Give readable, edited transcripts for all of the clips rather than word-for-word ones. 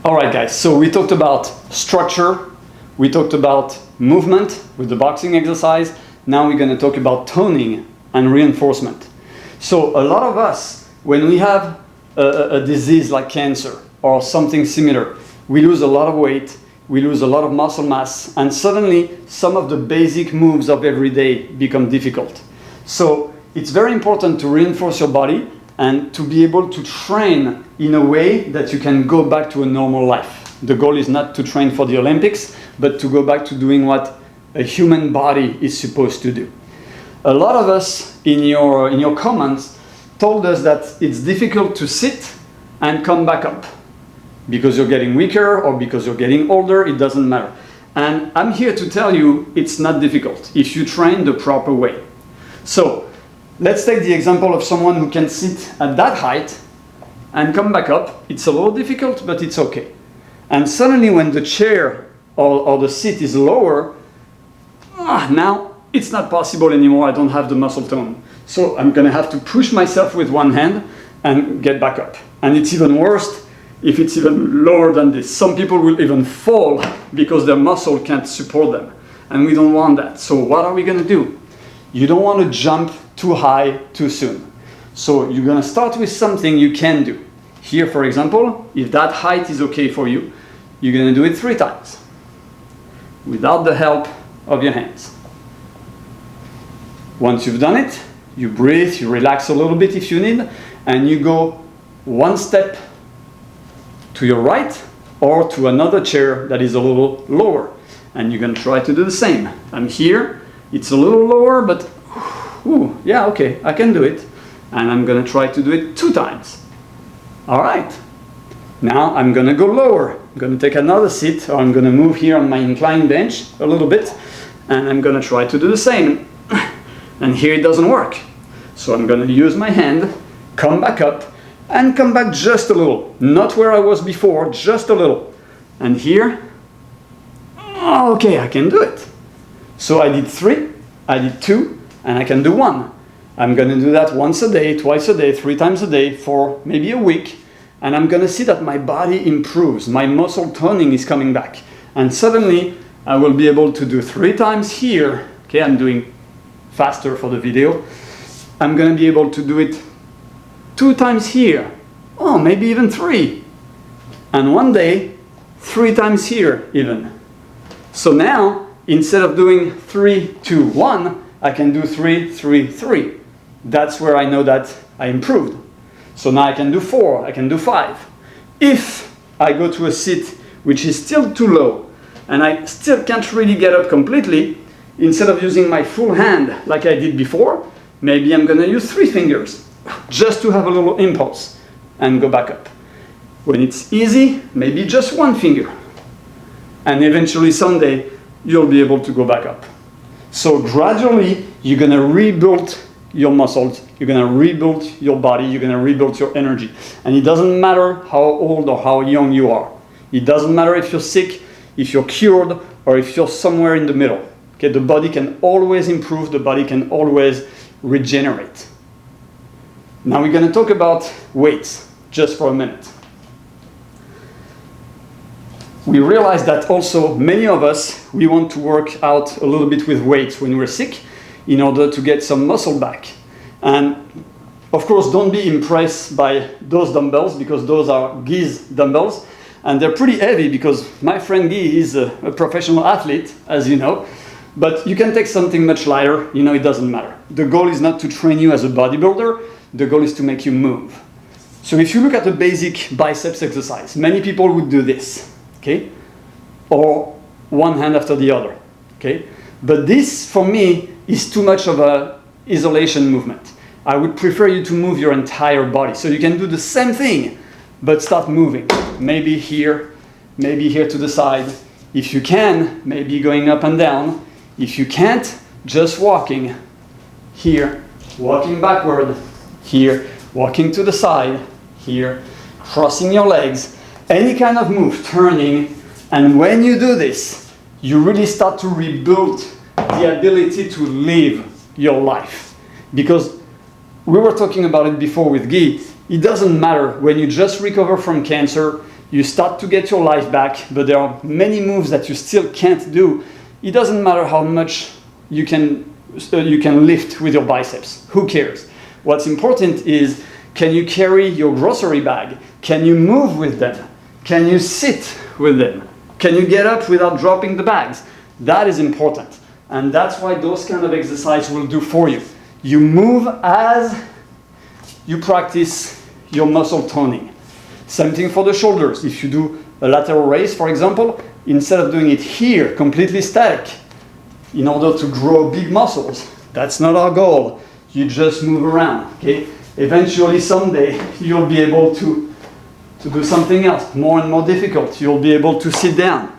All right, guys, so we talked about structure, we talked about movement with the boxing exercise. Now we're going to talk about toning and reinforcement. So a lot of us, when we have a disease like cancer or something similar, we lose a lot of weight, we lose a lot of muscle mass, and suddenly some of the basic moves of every day become difficult. So it's very important to reinforce your body and to be able to train in a way that you can go back to a normal life. The goal is not to train for the Olympics, but to go back to doing what a human body is supposed to do. A lot of us in your comments told us that it's difficult to sit and come back up because you're getting weaker or because you're getting older, it doesn't matter. And I'm here to tell you it's not difficult if you train the proper way. So let's take the example of someone who can sit at that height and come back up. It's a little difficult, but it's okay. And suddenly when the chair or the seat is lower, now it's not possible anymore. I don't have the muscle tone. So I'm gonna have to push myself with one hand and get back up. And it's even worse if it's even lower than this. Some people will even fall because their muscle can't support them. And we don't want that. So what are we gonna do? You don't want to jump too high too soon. So you're gonna start with something you can do. Here, for example, if that height is okay for you, you're gonna do it 3 times without the help of your hands. Once you've done it, you breathe, you relax a little bit if you need, and you go 1 step to your right or to another chair that is a little lower. And you're gonna try to do the same. I'm here, it's a little lower, but yeah, okay, I can do it. And I'm gonna try to do it 2 times. All right, now I'm gonna go lower. I'm gonna take another seat, or I'm gonna move here on my inclined bench a little bit, and I'm gonna try to do the same. And here it doesn't work. So I'm gonna use my hand, come back up, and come back just a little. Not where I was before, just a little. And here, okay, I can do it. So I did 3, I did 2, and I can do 1. I'm gonna do that once a day, twice a day, 3 times a day for maybe a week. And I'm gonna see that my body improves, my muscle toning is coming back. And suddenly, I will be able to do 3 times here. Okay, I'm doing faster for the video. I'm gonna be able to do it 2 times here. Oh, maybe even 3. And one day, 3 times here even. So now, instead of doing 3, 2, 1, I can do 3, 3, 3. That's where I know that I improved. So now I can do 4, I can do 5. If I go to a seat which is still too low and I still can't really get up completely, instead of using my full hand like I did before, maybe I'm gonna use 3 fingers just to have a little impulse and go back up. When it's easy, maybe just 1 finger. And eventually someday you'll be able to go back up. So gradually you're gonna rebuild your muscles, you're gonna rebuild your body, you're gonna rebuild your energy. And it doesn't matter how old or how young you are. It doesn't matter if you're sick, if you're cured, or if you're somewhere in the middle. Okay, the body can always improve, the body can always regenerate. Now we're gonna talk about weights, just for a minute. We realize that also many of us, we want to work out a little bit with weights when we're sick in order to get some muscle back. And of course, don't be impressed by those dumbbells because those are Guy's dumbbells. And they're pretty heavy because my friend Guy is a professional athlete, as you know. But you can take something much lighter, you know, it doesn't matter. The goal is not to train you as a bodybuilder, the goal is to make you move. So if you look at the basic biceps exercise, many people would do this, okay? Or one hand after the other, okay? But this, for me, is too much of an isolation movement. I would prefer you to move your entire body. So you can do the same thing, but start moving. Maybe here to the side. If you can, maybe going up and down. If you can't, just walking. Here, walking backward. Here, walking to the side. Here, crossing your legs. Any kind of move, turning. And when you do this, you really start to rebuild the ability to live your life. Because we were talking about it before with Guy, it doesn't matter when you just recover from cancer, You start to get your life back, but there are many moves that you still can't do. It doesn't matter how much you can lift with your biceps. Who cares? What's important is, can you carry your grocery bag? Can you move with them? Can you sit with them? Can you get up without dropping the bags? That is important. And that's why those kind of exercise will do for you. You move as you practice your muscle toning. Same thing for the shoulders. If you do a lateral raise, for example, instead of doing it here, completely static, in order to grow big muscles, that's not our goal. You just move around, okay? Eventually, someday, you'll be able to do something else, more and more difficult. You'll be able to sit down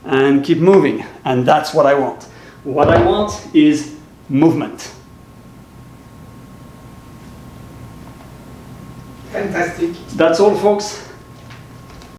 and keep moving, and that's what I want. What I want is movement. Fantastic. That's all, folks.